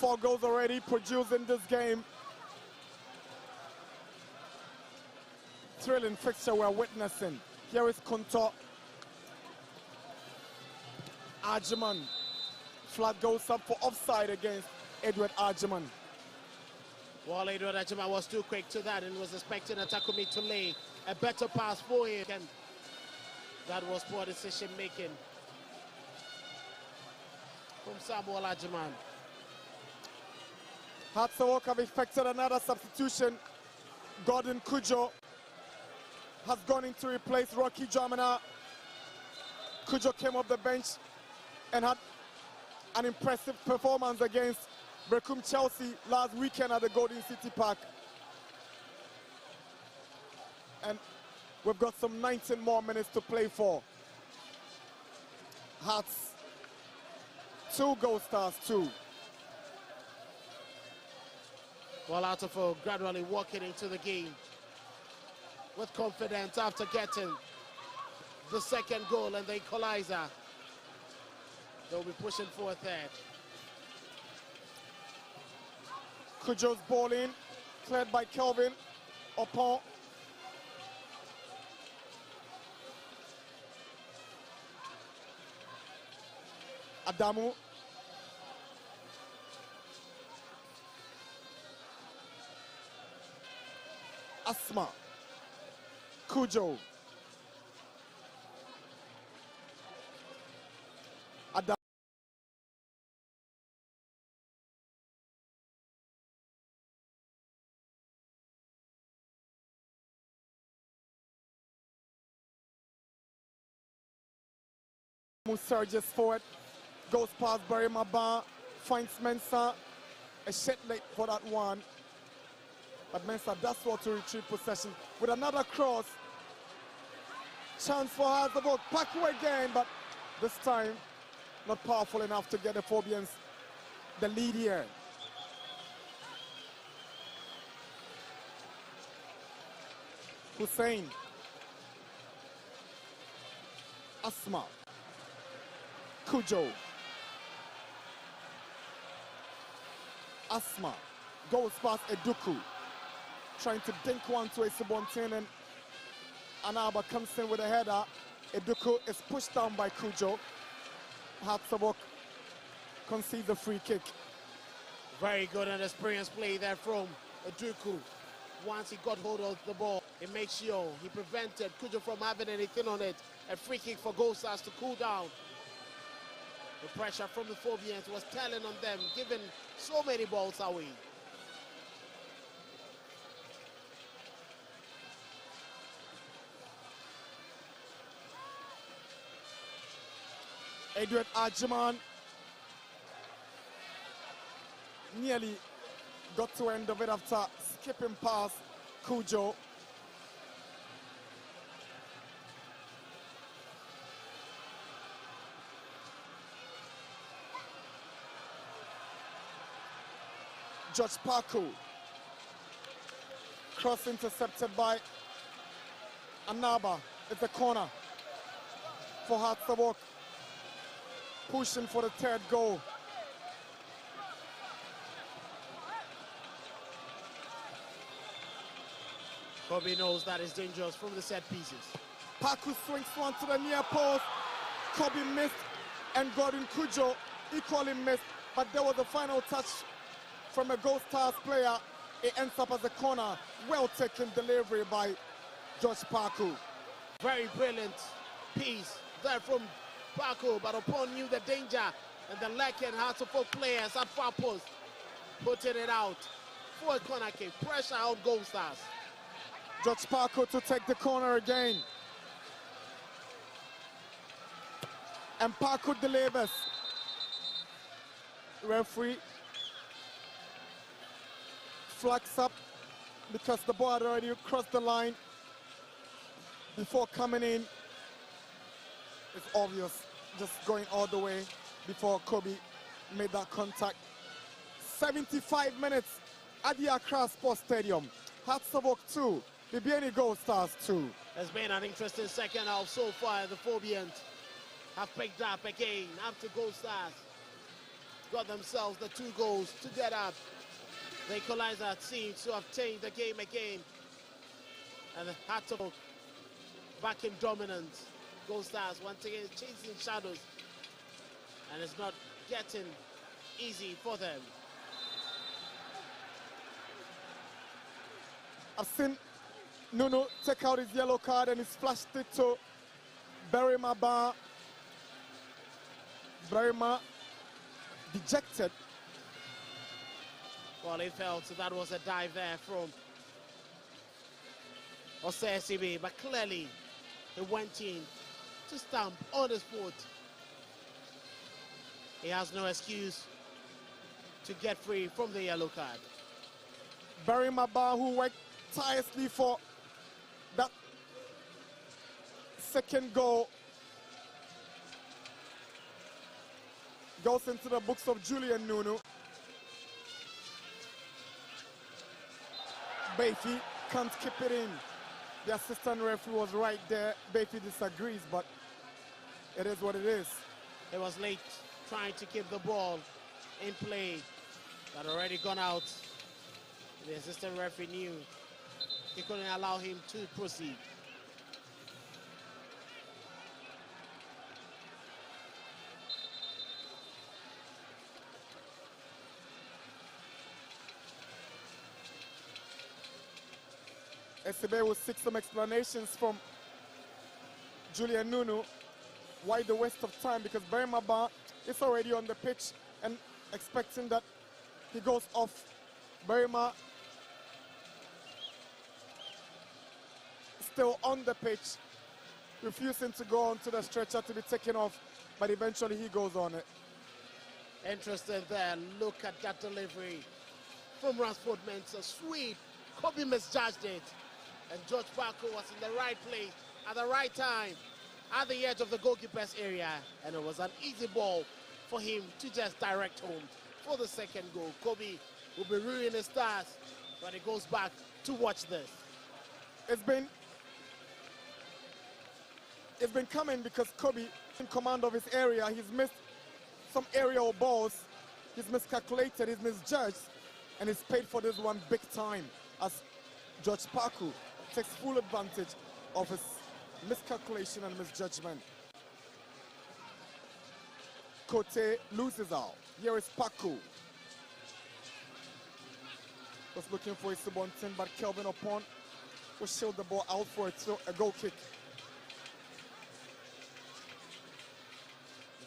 4 goals already produced in this game. Thrilling fixture we're witnessing. Here is Kunto. Arjiman. Flag goes up for offside against Edward Arjiman. Well, Edward Arjiman was too quick to that and was expecting Takumi to lay a better pass for him. And that was poor decision making from Samuel Arjiman. Hearts of Oak have effected another substitution. Gordon Kujo has gone in to replace Rocky Jamina. Kujo came off the bench and had an impressive performance against Brecum Chelsea last weekend at the Golden City Park. And we've got some 19 more minutes to play for. Hearts 2, GoldStars 2. Well, Atofo gradually walking into the game with confidence after getting the second goal and the equalizer. They'll be pushing for a third. Kujo's ball in, cleared by Kelvin. Opon. Adamu. Asma. Kujo. Adamu. Surges forward, goes past Barry Maban, finds Mensah, a shot late for that one. But Mensah does well to retrieve possession with another cross. Chance for Hazabok, Paku again, but this time not powerful enough to get the Phobians the lead here. Hussein. Asma. Kujo. Asma goes past Eduku, trying to dink one to a Subontin, and Anaba comes in with a header. Eduku is pushed down by Kujo. Hatsabok concedes a free kick. Very good and experienced play there from Eduku. Once he got hold of the ball, he made sure he prevented Kujo from having anything on it. A free kick for GoldStars to cool down. The pressure from the Phobians was telling on them, giving so many balls away. Edward Arjiman nearly got to end of it after skipping past Kujo. George Paku. Cross intercepted by Anaba. It's a corner for Hearts of Oak. Pushing for the third goal. Kobe knows that is dangerous from the set pieces. Paku swings one to the near post. Kobe missed, and Gordon Kujo equally missed, but there was a final touch from a GoldStars player. It ends up as a corner. Well taken delivery by Josh Paku. Very brilliant piece there from Paku, but upon knew the danger and the lacking Hearts of Oak players at far post, putting it out for a corner kick. Pressure on GoldStars. Josh Paku to take the corner again. And Paku delivers. Referee flags up because the ball had already crossed the line before coming in. It's obvious, just going all the way before Kobe made that contact. 75 minutes at the Accra Sports Stadium. Hearts of Oak 2, Bibiani GoldStars 2. It's been an interesting second half so far. The Phobians have picked up again after GoldStars got themselves the 2 goals to get up. The equalizer seems to have changed the game again. And the Hearts of Oak back in dominance. GoldStars once again chasing shadows. And it's not getting easy for them. I've seen Nuno take out his yellow card and he's flashed it to Bibiani Bar. Bibiani dejected. Well, he felt that was a dive there from Osesibi, but clearly he went in to stamp on his foot. He has no excuse to get free from the yellow card. Bibiani Bar, who worked tirelessly for that second goal, goes into the books of Julian Nuno. Bayfi can't keep it in. The assistant referee was right there. Bayfi disagrees, but it is what it is. He was late trying to keep the ball in play. That already gone out. The assistant referee knew he couldn't allow him to proceed. SCB will seek some explanations from Julian Nuno. Why the waste of time? Because Bibiani Bar is already on the pitch and expecting that he goes off. Bibiani still on the pitch, refusing to go onto the stretcher to be taken off, but eventually he goes on it. Interesting there. Look at that delivery from Ransford Mensah. Sweet. Kobe misjudged it. And George Parker was in the right place at the right time at the edge of the goalkeeper's area. And it was an easy ball for him to just direct home for the second goal. Kobe will be ruining his stars when he goes back to watch this. It's been coming because Kobe in command of his area. He's missed some aerial balls. He's miscalculated, he's misjudged, and he's paid for this one big time as George Paku takes full advantage of his miscalculation and misjudgment. Kote loses out. Here is Paku. Was looking for a Subontin, but Kelvin Opon will shield the ball out for a goal kick.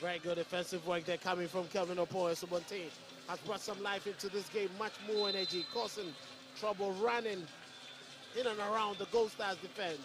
Very good defensive work there coming from Kelvin Opon. Subontin has brought some life into this game, much more energy, causing trouble running in and around the GoldStars defense.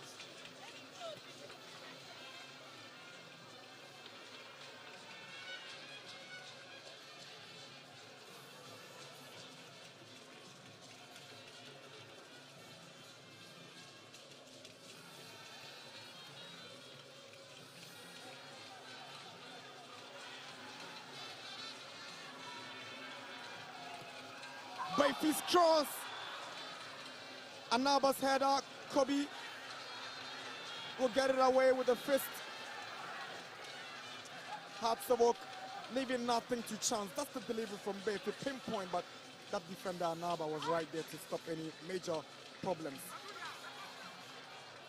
Bayfi's cross. Anaba's header. Kobe will get it away with a fist. Hearts of Oak leaving nothing to chance. That's the delivery from Bayfi. Pinpoint, but that defender Anaba was right there to stop any major problems.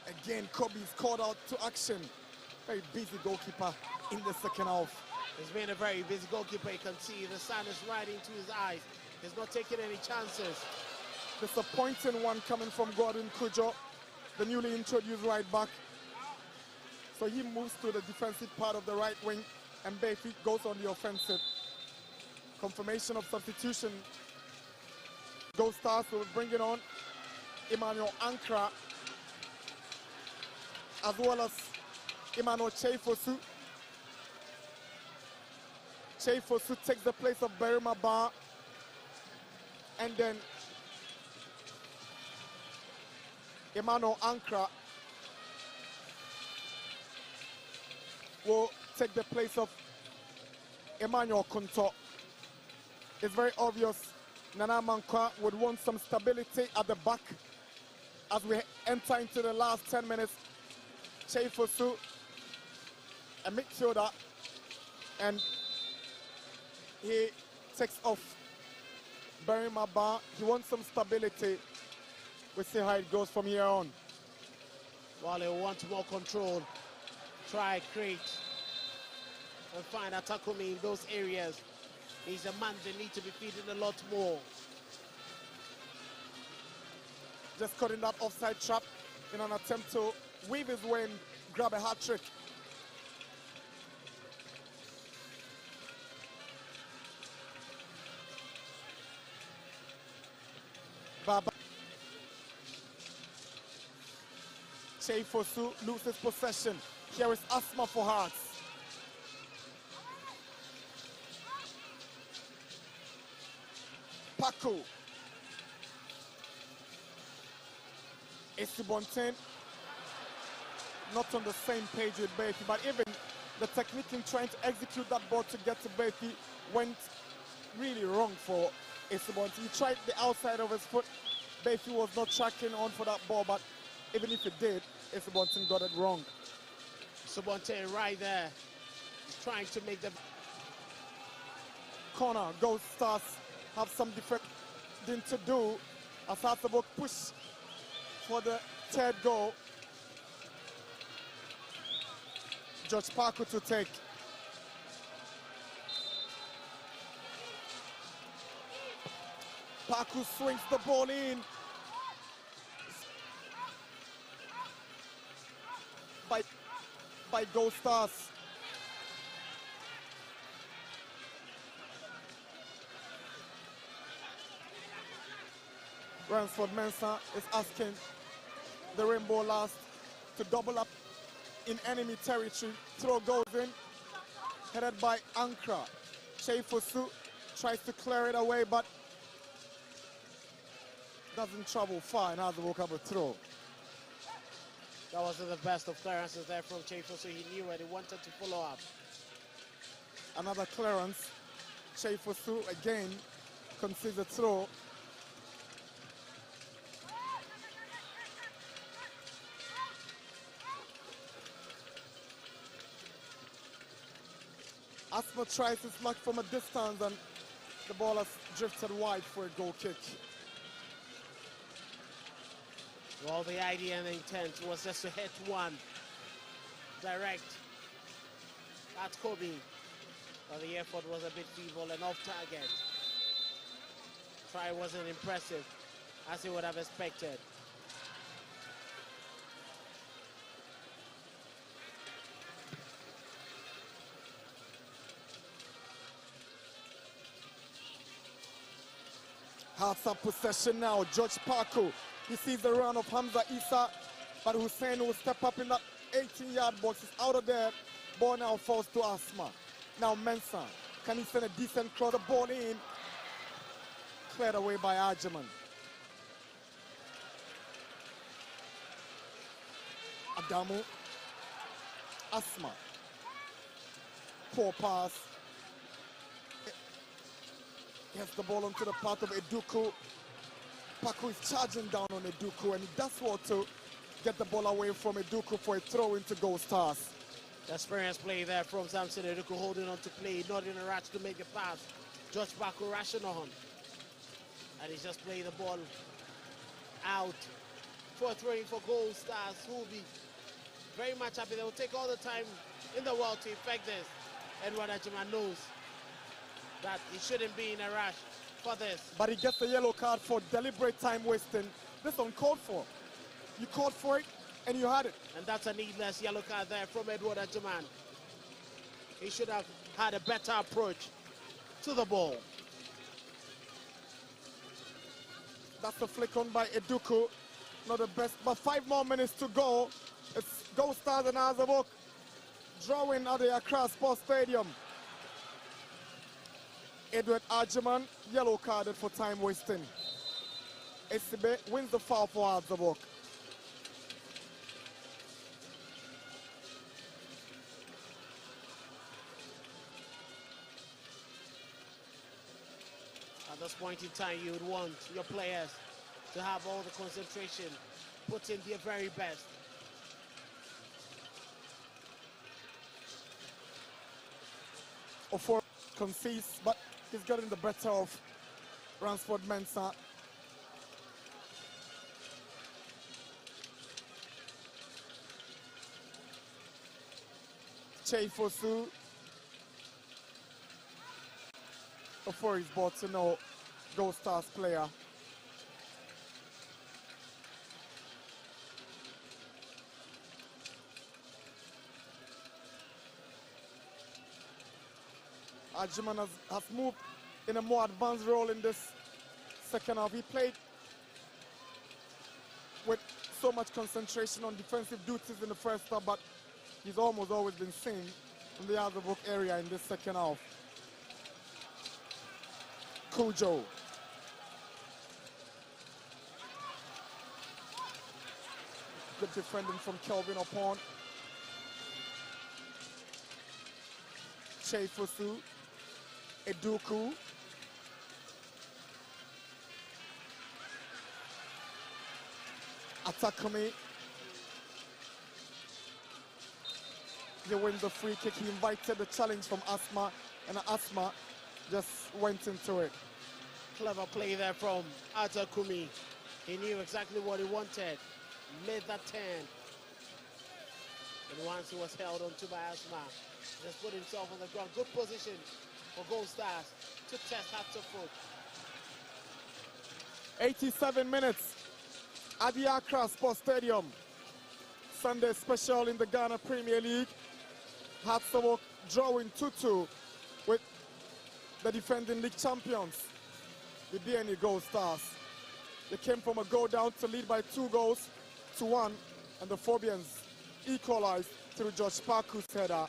Again, Kobe is called out to action. Very busy goalkeeper in the second half. He's been a very busy goalkeeper. You can see the sun is right into his eyes. He's not taking any chances. Disappointing one coming from Gordon Kujo, the newly introduced right back. So he moves to the defensive part of the right wing, and Bayfi goes on the offensive. Confirmation of substitution. GoldStars will bring it on Emmanuel Ankara, as well as Emmanuel Cheifosu. Cheifosu takes the place of Bibiani Bar. And then Emmanuel Ankara will take the place of Emmanuel Kunto. It's very obvious Nana Mankwa would want some stability at the back as we enter into the last 10 minutes. Cheifosu, a midfielder, and he takes off Berimaba. He wants some stability. We'll see how it goes from here on. While he wants more control, try, create, and find Atakumi in those areas. He's a man that needs to be feeding a lot more. Just caught in that offside trap in an attempt to weave his way and grab a hat trick. Baba. Cheifosu loses possession. Here is Asma for Hearts. Paku. Esubonten. Not on the same page with Beatty, but even the technique in trying to execute that ball to get to Beatty went really wrong for Esubonten. He tried the outside of his foot. Beatty was not tracking on for that ball, but even if it did, Esubonten got it wrong. Subonte right there, trying to make the corner. GoldStars have some defending to do as Hasselhoff push for the third goal. George Paku to take. Paku swings the ball in. By GoldStars. Ransford Mensah is asking the Rainbow Last to double up in enemy territory. Throw goes in, headed by Accra. Cheifosu tries to clear it away, but doesn't travel far and has a walkable throw. That wasn't the best of clearances there from Cheifosu, so he knew it. He wanted to follow up. Another clearance. Cheifosu again concedes a throw. Asma tries his luck from a distance and the ball has drifted wide for a goal kick. Well, the idea and the intent was just to hit one direct at Kobe, but the effort was a bit feeble and off target. Try wasn't impressive as he would have expected. Half up possession now. George Paku. He sees the run of Hamza Issa, but Hussein will step up in that 18-yard box. He's out of there. Ball now falls to Asma. Now Mensah. Can he send a decent cross? The ball in. Cleared away by Ajiman. Adamu. Asma. Poor pass. Gets the ball onto the path of Eduku. Paku is charging down on Eduku, and he does well to get the ball away from Eduku for a throw into GoldStars. Experienced play there from Samson Eduku, holding on to play, not in a rush to make a pass. George Paku rushing on. And he's just playing the ball out for a throw-in for GoldStars, who will be very much happy. They will take all the time in the world to effect this. Edward Ajiman knows that he shouldn't be in a rush for this. But he gets a yellow card for deliberate time wasting. This uncalled for. You called for it and you had it. And that's a needless yellow card there from Edward Ajiman. He should have had a better approach to the ball. That's the flick on by Eduku. Not the best, but 5 more minutes to go. It's GoldStars and Hasselhoff drawing at the Accra Sports Stadium. Edward Ajiman, yellow carded for time wasting. Esibe wins the foul for Hasselhoff. At this point in time, you would want your players to have all the concentration, put in their very best. Ofor concedes, but He's getting the better of Ransford Mensah. Fosu. Before he's bought to know GoldStars player. Ajiman has moved in a more advanced role in this second half. He played with so much concentration on defensive duties in the first half, but he's almost always been seen in the out of book area in this second half. Cujo. Good defending from Kelvin Upon. Fosu. Eduku. Atakumi. He wins the free kick. He invited the challenge from Asma, and Asma just went into it. Clever play there from Atakumi. He knew exactly what he wanted. Made that turn. And once he was held onto by Asma, just put himself on the ground. Good position for GoldStars to test hat to foot. 87 minutes at the Accra Sports Stadium. Sunday special in the Ghana Premier League. Hearts of Oak drawing 2-2 with the defending league champions, the Bibiani GoldStars. They came from a goal down to lead by 2-1, and the Phobians equalized through Josh Parku's header.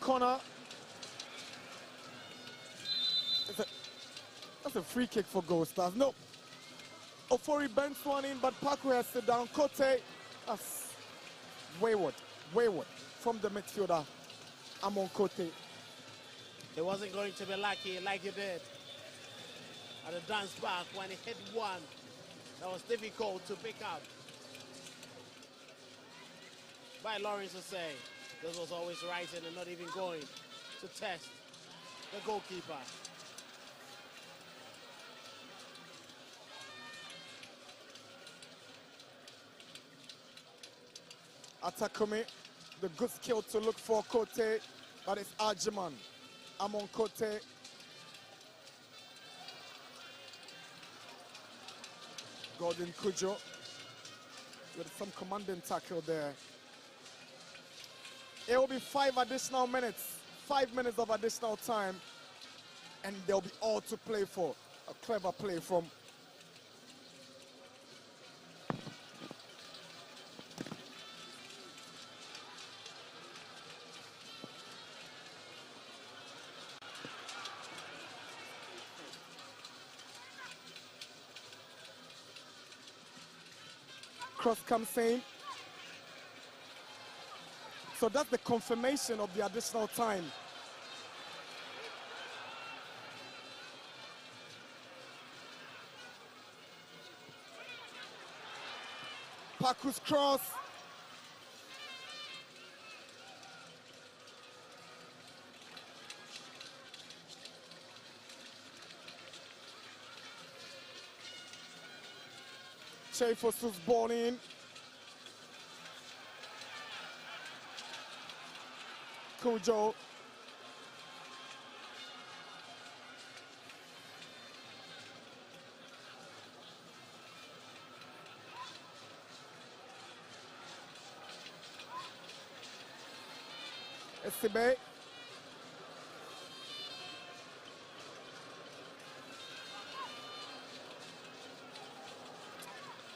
Corner. That's a free kick for GoldStars. No. Ofori bends one in, but Paku has sit down. Kote. That's wayward from the midfielder, Amon Kote. He wasn't going to be lucky like he did at the dance back when he hit one that was difficult to pick up. By Lawrence to say, this was always rising and not even going to test the goalkeeper. Atakumi, the good skill to look for Kote, but it's Ajiman. Amon Kote. Gordon Cujo with some commanding tackle there. It will be 5 additional minutes, 5 minutes of additional time, and they'll be all to play for. A clever play from cross comes in. So that's the confirmation of the additional time. Paku's cross. Fosu's ball in. Cujo. Esibe.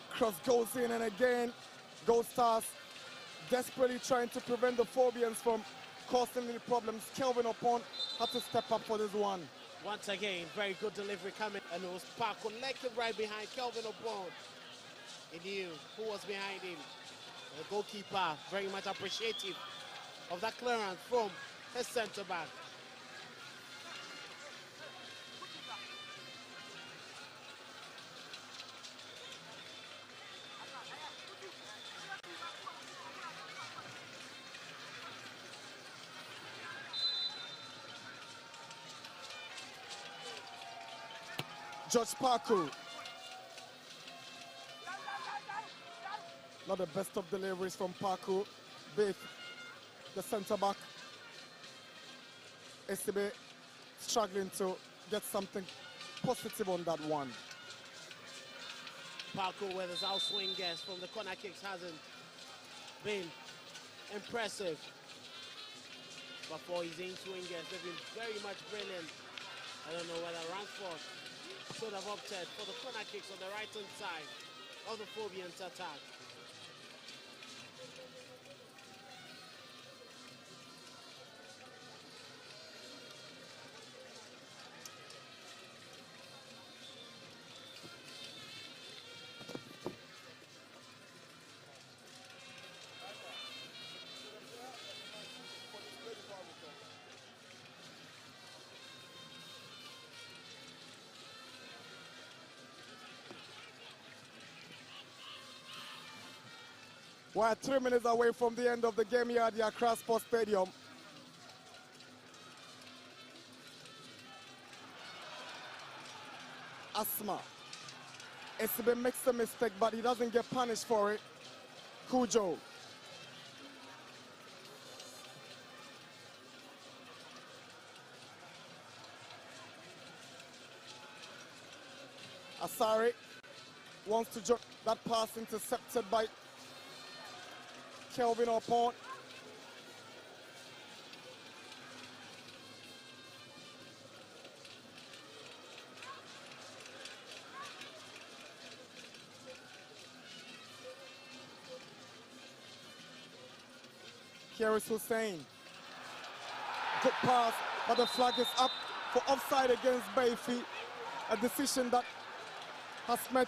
Cross goes in, and again, GoldStars desperately trying to prevent the Phobians from causing any problems. Kelvin Upon had to step up for this one. Once again, very good delivery coming, and it was Park collected right behind Kelvin Upon. He knew who was behind him. The goalkeeper, very much appreciative of that clearance from his centre back. George Parker. Not the best of deliveries from Parker. Big, the centre back. SCB struggling to get something positive on that one. Parker with his outswing guess from the corner kicks hasn't been impressive. But for his in-swing guess, they've been very much brilliant. I don't know whether Ransford should have opted for the corner kicks on the right-hand side of the Phobians attack. We're 3 minutes away from the end of the game here at the Accra Sports Stadium. Asma. SCB makes a mistake, but he doesn't get punished for it. Cujo. Asari wants to jump. That pass intercepted by Kelvin Opon. Here is Hussein. Good pass, but the flag is up for offside against Bayfi. A decision that has met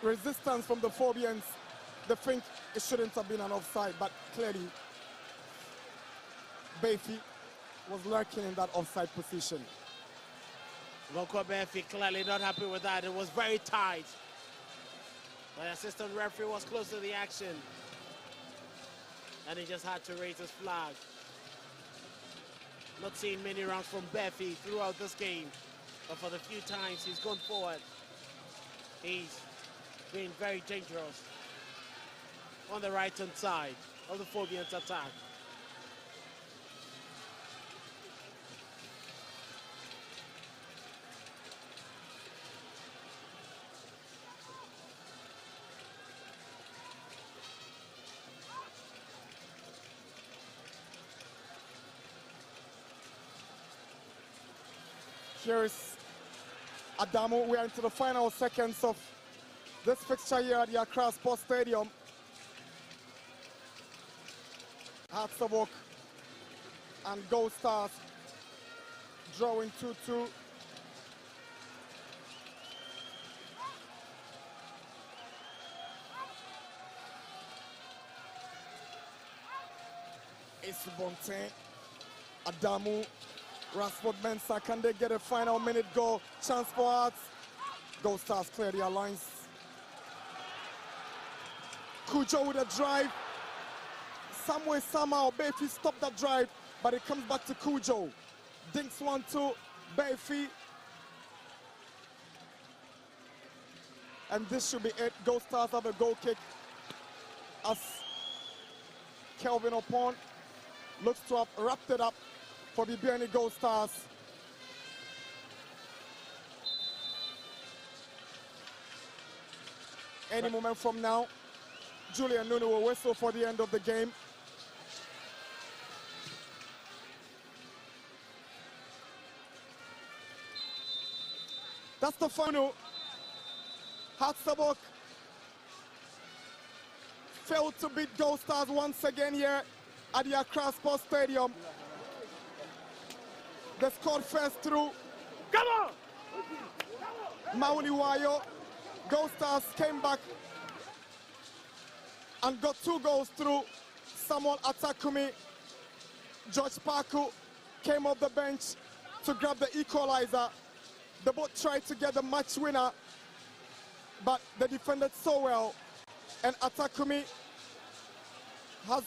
resistance from the Phobians. They think it shouldn't have been an offside, but clearly Bayfi was lurking in that offside position. Local Bayfi clearly not happy with that. It was very tight. The assistant referee was close to the action, and he just had to raise his flag. Not seeing many rounds from Bayfi throughout this game, but for the few times he's gone forward, he's been very dangerous on the right-hand side of the Phobians attack. Here is Adamu. We are into the final seconds of this fixture here at the Accra Sports Stadium. Hearts of Oak and GoldStars drawing 2-2. It's Bonte, Adamu, Rashford Mensah. Can they get a final minute goal? Chance for Hearts. GoldStars clear their lines. Cujo with a drive. Some way, somehow, Bayfi stopped that drive, but it comes back to Cujo. Dinks 1-2, Bayfi. And this should be it. GoldStars have a goal kick as Kelvin Opon looks to have wrapped it up for Bibiani GoldStars. Any moment from now, Julian Nunu will whistle for the end of the game. That's the final. Hearts of Oak failed to beat GoldStars once again here at the Accra Sports Stadium. They scored first through. Come on! Mauli Wayo. GoldStars came back and got 2 goals through Samuel Atakumi. George Parku came off the bench to grab the equalizer. They both tried to get the match winner, but they defended so well. And Atakumi has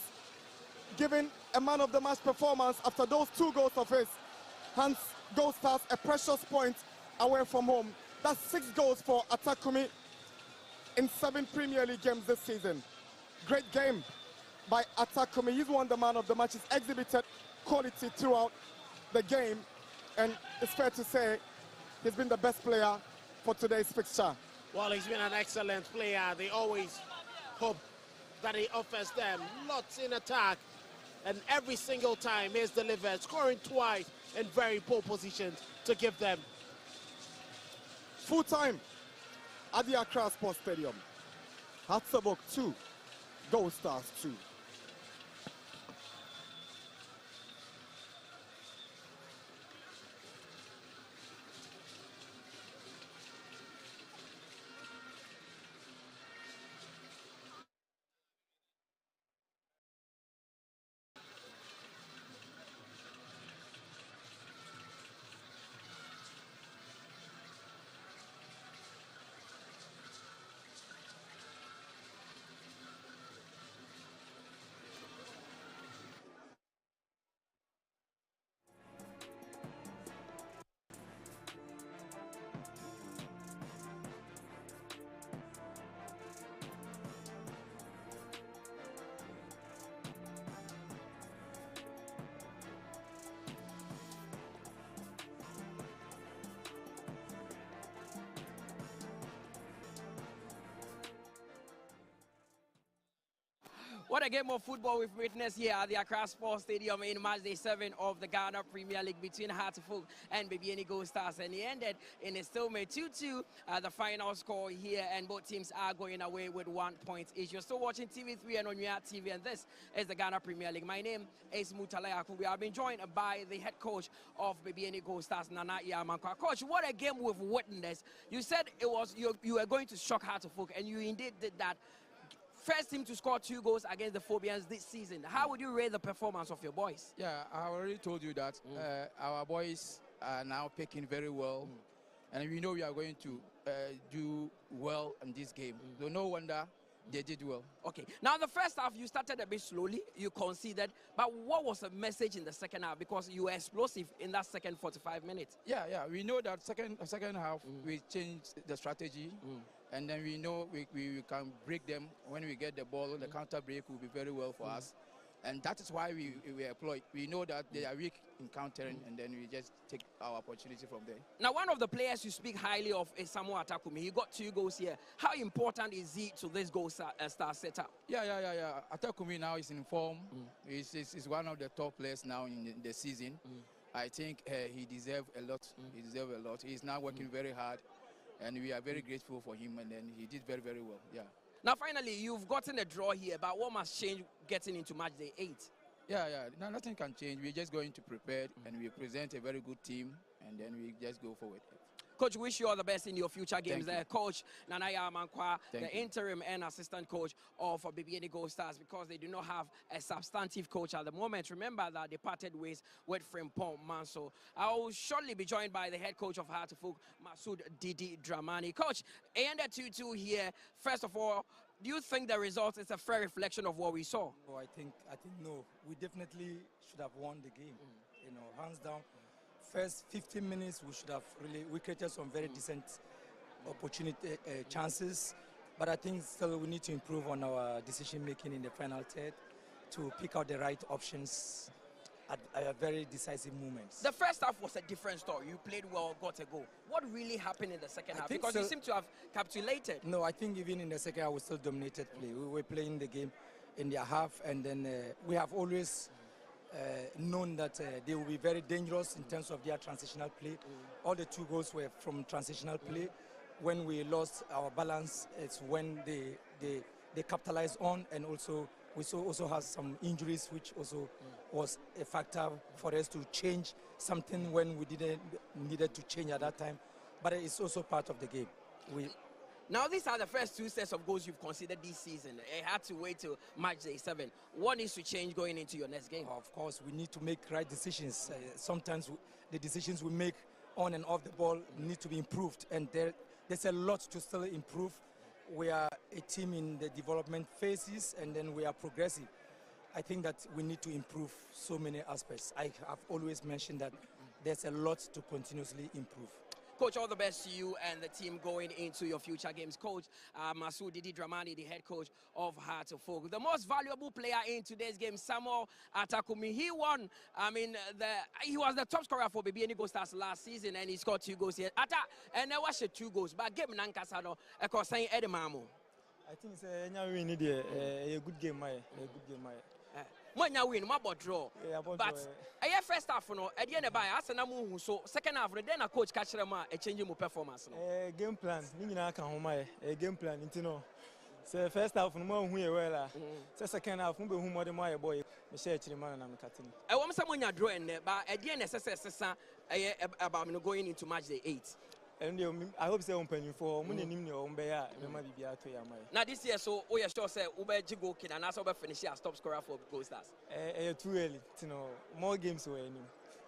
given a man of the match performance after those 2 goals of his. Hence, GoldStars a precious point away from home. That's 6 goals for Atakumi in 7 Premier League games this season. Great game by Atakumi. He's won the man of the match. He's exhibited quality throughout the game, and it's fair to say he's been the best player for today's fixture. Well, he's been an excellent player. They always hope that he offers them lots in attack, and every single time he's delivered, scoring twice in very poor positions to give them. Full time at the Accra Sports Stadium. Hatsabok 2, GoldStars 2. What a game of football we've witnessed here at the Accra Sports Stadium in match day 7 of the Ghana Premier League between Hartlepool and Bibiani GoldStars, and it ended in a stalemate 2-2 the final score here, and both teams are going away with 1 point each. You're still watching TV3 and on your TV, and this is the Ghana Premier League. My name is Mutalaya Kumbi. I've been joined by the head coach of Bibiani GoldStars, Nana Yamankwa. Coach, what a game we've witnessed. You said it was you were going to shock Hartlepool, and you indeed did that. First team to score 2 goals against the Phobians this season. How would you rate the performance of your boys? Yeah, I already told you that our boys are now picking very well, and we know we are going to do well in this game. So no wonder they did well. Okay, now the first half you started a bit slowly, you conceded, but what was the message in the second half? Because you were explosive in that second 45 minutes. Yeah, we know that second half we changed the strategy. And then we know we can break them when we get the ball. The counter break will be very well for us. And that is why we employ. We know that they are weak in countering, and then we just take our opportunity from there. Now, one of the players you speak highly of is Samuel Atakumi. He got 2 goals here. How important is he to this GoldStar setup? Yeah. Atakumi now is in form. He's one of the top players now in the season. I think he deserves a lot. He deserves a lot. He's now working very hard. And we are very grateful for him, and then he did very, very well, yeah. Now, finally, you've gotten a draw here, but what must change getting into match day 8? Yeah. No, nothing can change. We're just going to prepare, and we present a very good team, and then we just go forward. Coach, wish you all the best in your future games. Coach Nanaya Amankwa, the interim and assistant coach of Bibiani GoldStars, because they do not have a substantive coach at the moment. Remember that they parted ways with Frimpong Manso. I will shortly be joined by the head coach of Hartlepool, Masood Didi Dramani. Coach, it ended 2-2 here. First of all, do you think the result is a fair reflection of what we saw? Oh, I think no. We definitely should have won the game. You know, hands down. First 15 minutes, we created some very decent opportunity chances, but I think still we need to improve on our decision making in the final third to pick out the right options at very decisive moments. The first half was a different story. You played well, got a goal. What really happened in the second half? Because you seem to have capitulated. No, I think even in the second half we still dominated play. We were playing the game in their half, and then we have always known that they will be very dangerous in terms of their transitional play. All the 2 goals were from transitional play. When we lost our balance, it's when they capitalized on, and also we also had some injuries, which also was a factor for us to change something when we didn't needed to change at that time. But it's also part of the game. Now, these are the first 2 sets of goals you've considered this season. It had to wait till match day 7. What needs to change going into your next game? Of course, we need to make right decisions. Sometimes the decisions we make on and off the ball need to be improved, and there's a lot to still improve. We are a team in the development phases, and then we are progressive. I think that we need to improve so many aspects. I have always mentioned that there's a lot to continuously improve. Coach, all the best to you and the team going into your future games. Coach Masoud Didi Dramani, the head coach of Hearts of Oak. The most valuable player in today's game, Samuel Atakumi. He won, he was the top scorer for Bibiani GoldStars last season, and he scored 2 goals here. And there was 2 goals, but game Nankasado, saying Edemamo. I think it's a good game, a good game. When you win, my draw. But I first half, at the end of the so second half, then a coach catch them a changing performance. Game plan, a game plan, you know. So first half, no more who well. So second half, who more than my boy, Michelle Chiriman and I'm cutting. I want someone you're drawing there, but at the end, about going into match day 8. And I hope so. Open for money in your own bear. Now this year, so we are sure say Ube Jigo Kid and also finish as top scorer for GoldStars. Too early, you know. More games away.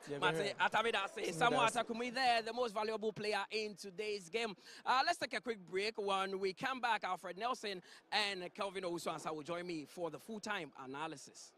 Samuel Atakumi there, the most valuable player in today's game. Let's take a quick break. When we come back, Alfred Nelson and Kelvin Owusu-Ansah will join me for the full-time analysis.